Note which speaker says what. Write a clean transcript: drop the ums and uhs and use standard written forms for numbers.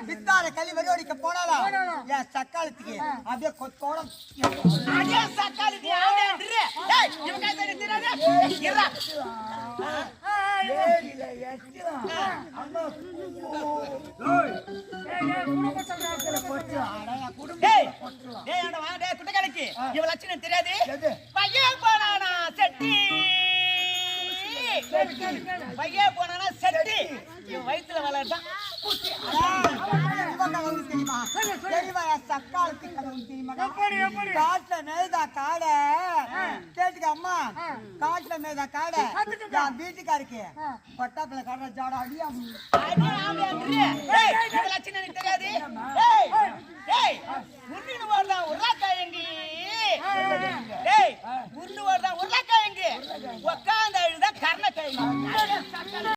Speaker 1: வித்தார களி வடிவடிக்க போனாலும் என் சக்காலத்துக்கு அப்படியே கொத்தோட சக்காலத்துக்கு குட்டக்காலைக்கு இவ லட்சணம் தெரியாது பையன் போனானா செட்டி பையன் போனானா செட்டி இவன் வயிற்றுல வளர்தான் காட்டுல மேய்தா காடை கேட்டுக்க அம்மா காட்டுல மேய்தா காடை வீட்டுக்காருக்கு பட்டாப்புல காடுற ஜாடா அடியா லட்சணம் தெரியாது உருண்டு வருதான் உருளாக்காயங்கி உருண்டு வருதான் உருளாக்காயங்கி உக்காந்த அழுதான் கர்ணக்காயங்கி